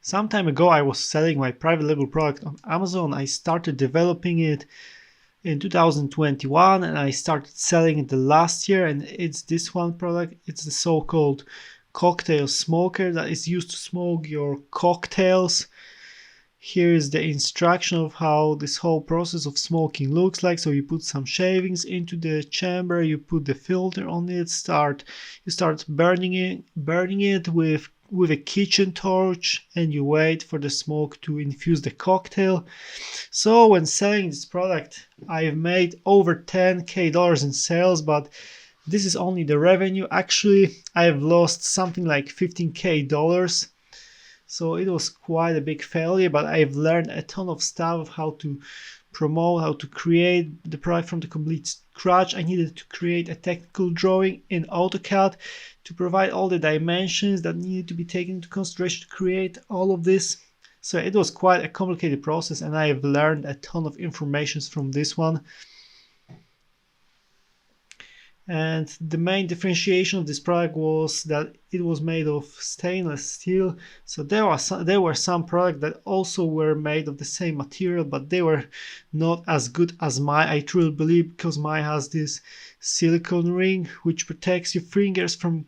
Some time ago, I was selling my private label product on Amazon. I started developing it in 2021 and I started selling it the last year, and it's this one product. It's the so-called cocktail smoker that is used to smoke your cocktails. Here is the instruction of how this whole process of smoking looks like. So you put some shavings into the chamber, you put the filter on it, you start burning it with a kitchen torch, and you wait for the smoke to infuse the cocktail. So when selling this product, I've made over $10K in sales, but this is only the revenue. Actually, I've lost something like $15K. So it was quite a big failure, but I've learned a ton of stuff, how to promote, how to create the product from the complete scratch. I needed to create a technical drawing in AutoCAD to provide all the dimensions that needed to be taken into consideration to create all of this. So it was quite a complicated process, and I have learned a ton of information from this one. And the main differentiation of this product was that it was made of stainless steel. So there were some products that also were made of the same material, but they were not as good as mine. I truly believe, because mine has this silicone ring which protects your fingers from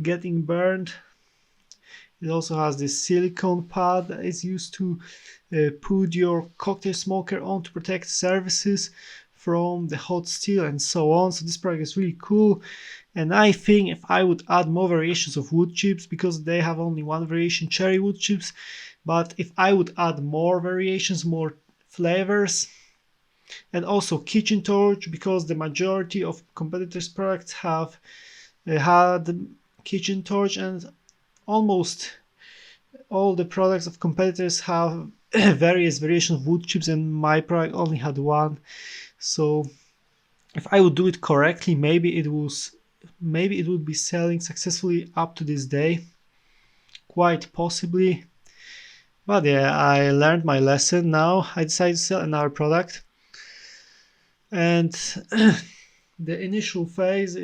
getting burned. It also has this silicone pad that is used to put your cocktail smoker on to protect surfaces from the hot steel and so on. So this product is really cool, and I think if I would add more variations of wood chips, because they have only one variation, cherry wood chips, but if I would add more variations, more flavors, and also kitchen torch, because the majority of competitors products have had the kitchen torch, and almost all the products of competitors have various variations of wood chips, and my product only had one. So if I would do it correctly, maybe it would be selling successfully up to this day, quite possibly. But yeah, I learned my lesson. Now I decided to sell another product, and the initial phase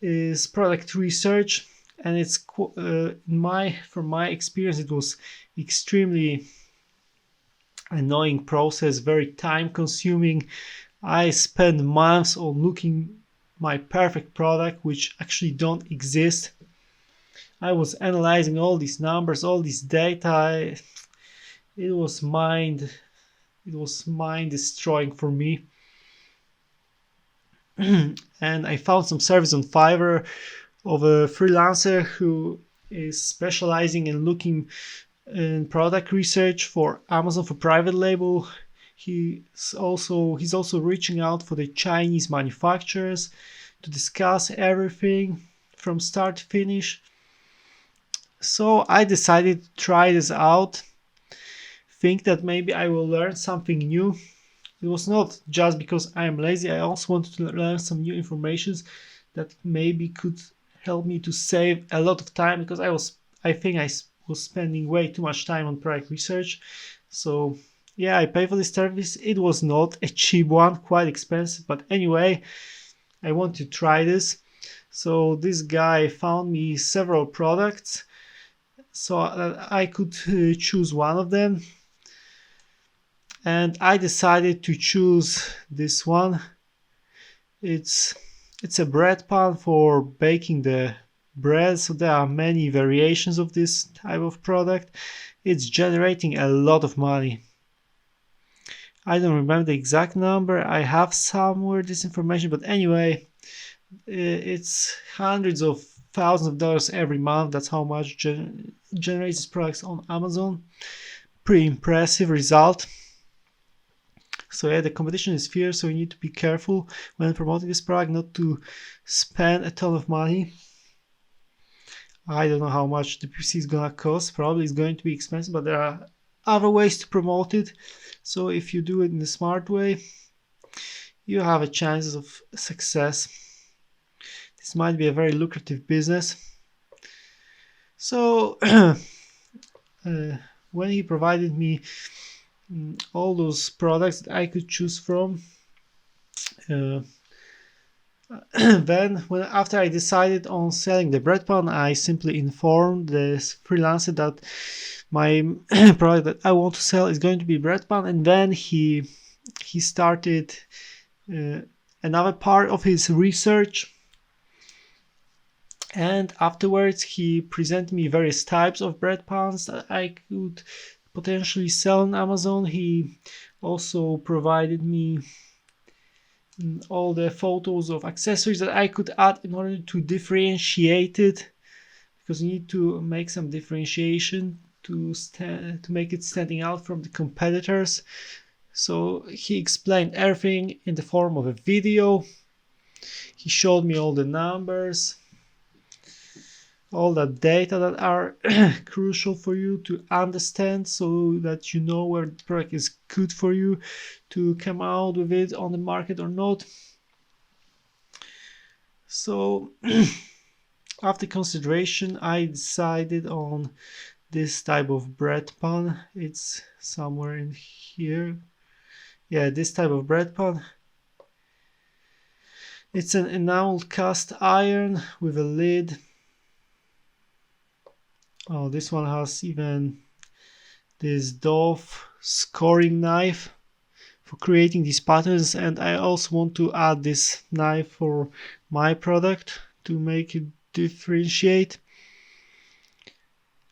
is product research, and it's from my experience, it was extremely annoying process, very time consuming. I spent months on looking my perfect product, which actually don't exist. I was analyzing all these numbers, all this data. It was mind destroying for me. And I found some service on Fiverr of a freelancer who is specializing in looking in product research for Amazon for private label. He's also reaching out for the Chinese manufacturers to discuss everything from start to finish. So I decided to try this out. Think that maybe I will learn something new. It was not just because I am lazy. I also wanted to learn some new informations that maybe could help me to save a lot of time, because I think I was spending way too much time on product research. So yeah, I paid for this service. It was not a cheap one, quite expensive, but anyway, I want to try this. So this guy found me several products so that I could choose one of them, and I decided to choose this one. It's a bread pan for baking the bread, so there are many variations of this type of product. It's generating a lot of money. I don't remember the exact number. I have somewhere this information, but anyway, it's hundreds of thousands of dollars every month. That's how much generates this products on Amazon. Pretty impressive result. So yeah, the competition is fierce, so you need to be careful when promoting this product not to spend a ton of money. I don't know how much the PC is gonna cost. Probably it's going to be expensive, but there are other ways to promote it. So if you do it in the smart way, you have a chance of success. This might be a very lucrative business. So when he provided me all those products that I could choose from, uh, Then, after I decided on selling the bread pan, I simply informed the freelancer that my product that I want to sell is going to be bread pan, and then he started another part of his research. And afterwards, he presented me various types of bread pans that I could potentially sell on Amazon. He also provided me all the photos of accessories that I could add in order to differentiate it, because you need to make some differentiation to make it standing out from the competitors. So he explained everything in the form of a video. He showed me all the numbers, all the data that are crucial for you to understand, so that you know where the product is good for you to come out with it on the market or not. So after consideration, I decided on this type of bread pan. It's somewhere in here. Yeah, this type of bread pan. It's an enameled cast iron with a lid. Oh, this one has even this Dove scoring knife for creating these patterns, and I also want to add this knife for my product to make it differentiate.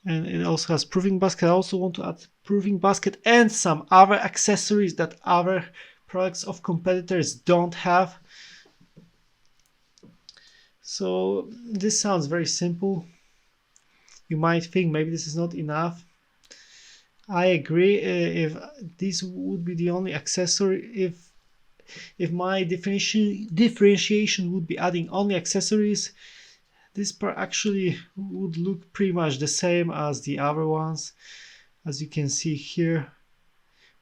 And it also has proving basket. I also want to add proving basket and some other accessories that other products of competitors don't have. So this sounds very simple. You might think maybe this is not enough. I agree. If this would be the only accessory, if my differentiation would be adding only accessories, this part actually would look pretty much the same as the other ones. As you can see here,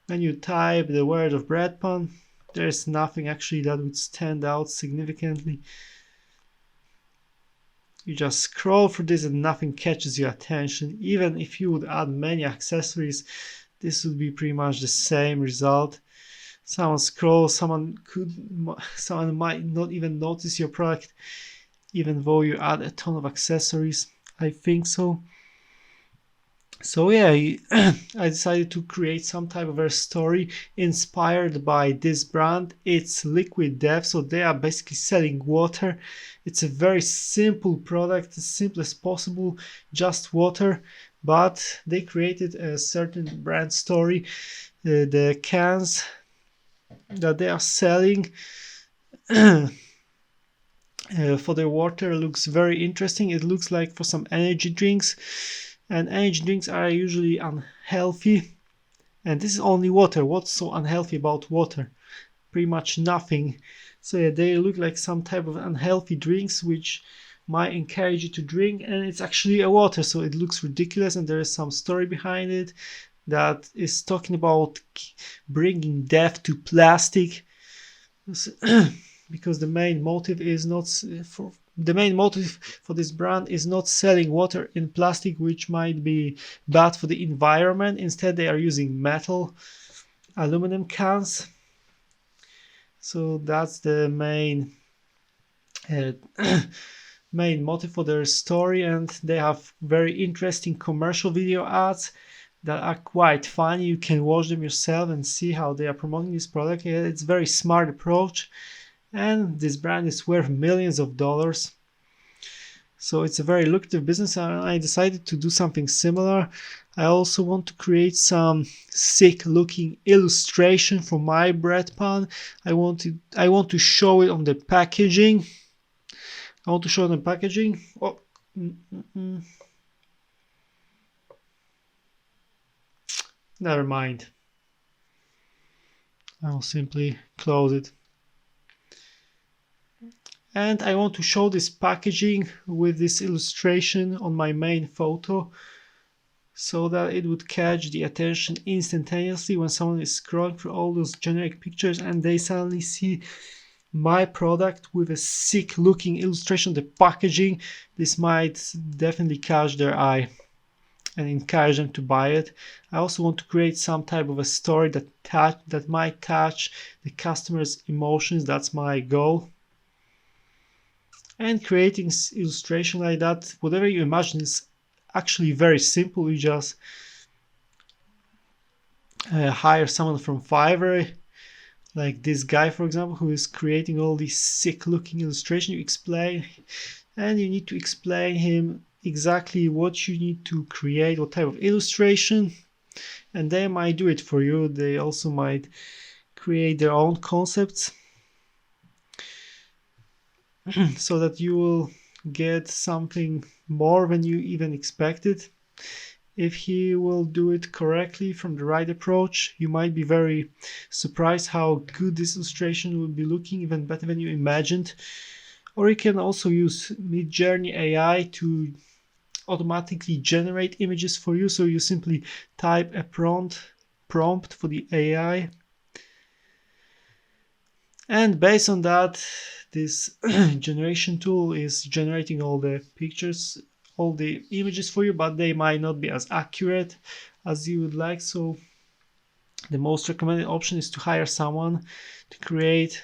when you type the word of bread pan, there's nothing actually that would stand out significantly. You just scroll through this and nothing catches your attention. Even if you would add many accessories, this would be pretty much the same result. Someone scrolls, someone might not even notice your product, even though you add a ton of accessories. I think so. So yeah, I decided to create some type of a story inspired by this brand. It's Liquid Death, so they are basically selling water. It's a very simple product, as simple as possible, just water, but they created a certain brand story. The cans that they are selling for their water looks very interesting. It looks like for some energy drinks. And energy drinks are usually unhealthy, and this is only water. What's so unhealthy about water? Pretty much nothing. So yeah, they look like some type of unhealthy drinks which might encourage you to drink, and it's actually a water, so it looks ridiculous, and there is some story behind it that is talking about bringing death to plastic. Because the main motive is not for this brand is not selling water in plastic, which might be bad for the environment. Instead, they are using metal, aluminum cans. So that's the main main motive for their story, and they have very interesting commercial video ads that are quite funny. You can watch them yourself and see how they are promoting this product. Yeah, it's a very smart approach, and this brand is worth millions of dollars. So it's a very lucrative business, and I decided to do something similar. I also want to create some sick looking illustration for my bread pan. I want to show it on the packaging. Oh, never mind. I'll simply close it. And I want to show this packaging with this illustration on my main photo, so that it would catch the attention instantaneously when someone is scrolling through all those generic pictures and they suddenly see my product with a sick looking illustration, the packaging. This might definitely catch their eye and encourage them to buy it. I also want to create some type of a story that might touch the customer's emotions. That's my goal. And creating illustration like that, whatever you imagine, is actually very simple. You just hire someone from Fiverr, like this guy, for example, who is creating all these sick looking illustration. You explain, and you need to explain him exactly what you need to create, what type of illustration, and they might do it for you. They also might create their own concepts so that you will get something more than you even expected. If he will do it correctly from the right approach, you might be very surprised how good this illustration will be looking, even better than you imagined. Or you can also use Midjourney AI to automatically generate images for you. So you simply type a prompt for the AI, and based on that, this generation tool is generating all the pictures, all the images for you, but they might not be as accurate as you would like. So the most recommended option is to hire someone to create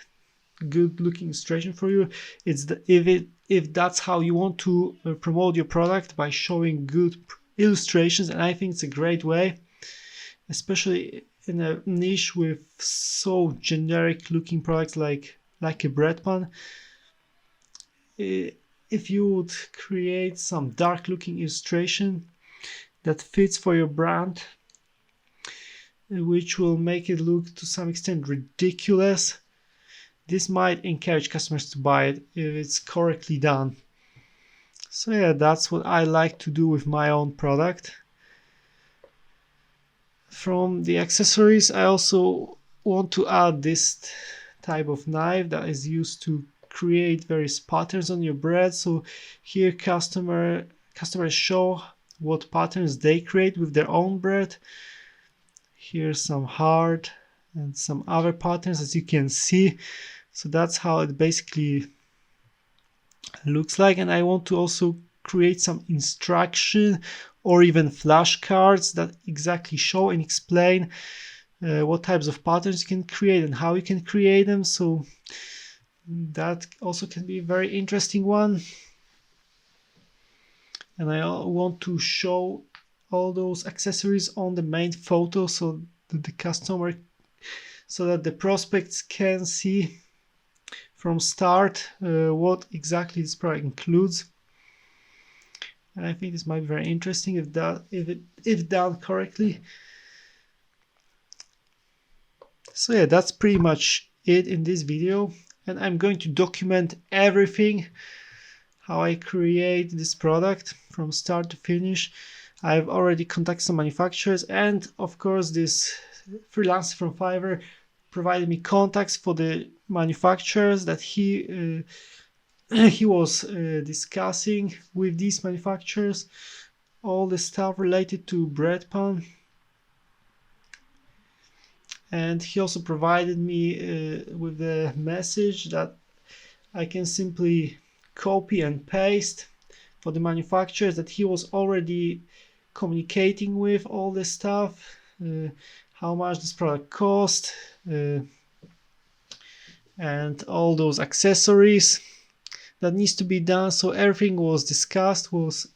good looking illustration for you. If that's how you want to promote your product, by showing good illustrations, and I think it's a great way, especially in a niche with so generic looking products like a bread pan. If you would create some dark looking illustration that fits for your brand, which will make it look to some extent ridiculous, this might encourage customers to buy it if it's correctly done. So yeah, that's what I like to do with my own product. From the accessories, I also want to add this type of knife that is used to create various patterns on your bread. So here customers show what patterns they create with their own bread. Here's some hard and some other patterns, as you can see. So that's how it basically looks like. And I want to also create some instruction or even flashcards that exactly show and explain what types of patterns you can create and how you can create them. So that also can be a very interesting one. And I want to show all those accessories on the main photo so that the prospects can see from start what exactly this product includes. And I think this might be very interesting if done correctly. So yeah, that's pretty much it in this video, and I'm going to document everything, how I create this product from start to finish. I've already contacted some manufacturers, and of course this freelancer from Fiverr provided me contacts for the manufacturers that he was discussing with these manufacturers all the stuff related to bread pan. And he also provided me with a message that I can simply copy and paste for the manufacturers that he was already communicating with, all this stuff, how much this product cost, and all those accessories that needs to be done. So everything was discussed, was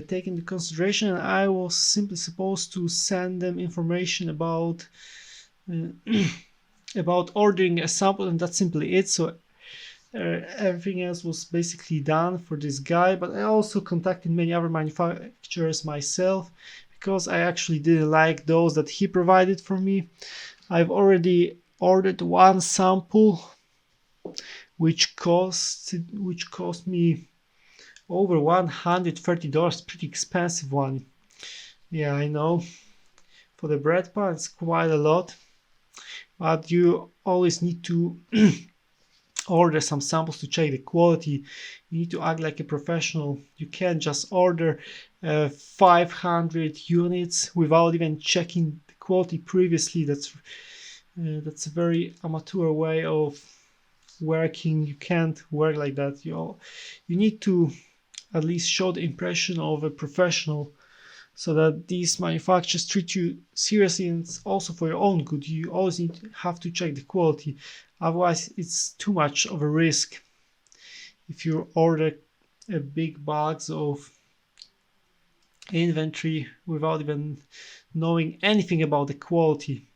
taken into consideration, and I was simply supposed to send them information about about ordering a sample, and that's simply it. So everything else was basically done for this guy. But I also contacted many other manufacturers myself, because I actually didn't like those that he provided for me. I've already ordered one sample which cost me over $130, pretty expensive one. Yeah, I know. For the bread pan, it's quite a lot. But you always need to order some samples to check the quality. You need to act like a professional. You can't just order 500 units without even checking the quality previously. That's a very amateur way of working. You can't work like that. You need to at least show the impression of a professional, so that these manufacturers treat you seriously, and it's also for your own good. You always have to check the quality, otherwise it's too much of a risk. if you order a big box of inventory without even knowing anything about the quality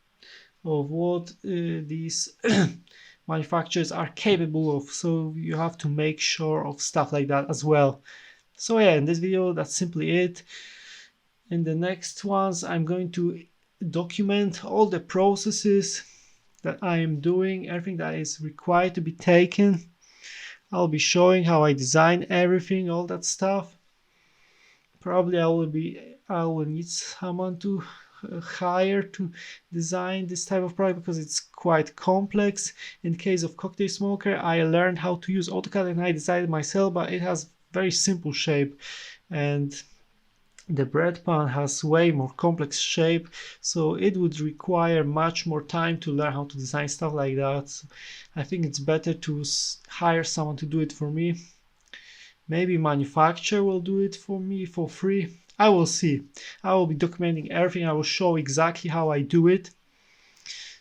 of what these manufacturers are capable of. So you have to make sure of stuff like that as well. So yeah, in this video, that's simply it. In the next ones, I'm going to document all the processes that I am doing, everything that is required to be taken. I'll be showing how I design everything, all that stuff. Probably I will need someone to hire to design this type of product because it's quite complex. In case of Cocktail Smoker, I learned how to use AutoCAD and I designed it myself, but it has very simple shape, and the bread pan has way more complex shape, so it would require much more time to learn how to design stuff like that. So I think it's better to hire someone to do it for me. Maybe manufacturer will do it for me for free. I will see. I will be documenting everything. I will show exactly how I do it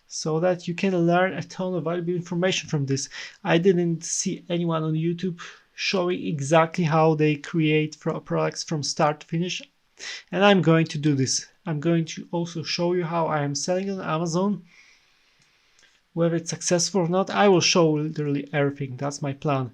so that you can learn a ton of valuable information from this. I didn't see anyone on YouTube showing exactly how they create products from start to finish, and I'm going to do this. I'm going to also show you how I am selling on Amazon. Whether it's successful or not, I will show literally everything. That's my plan.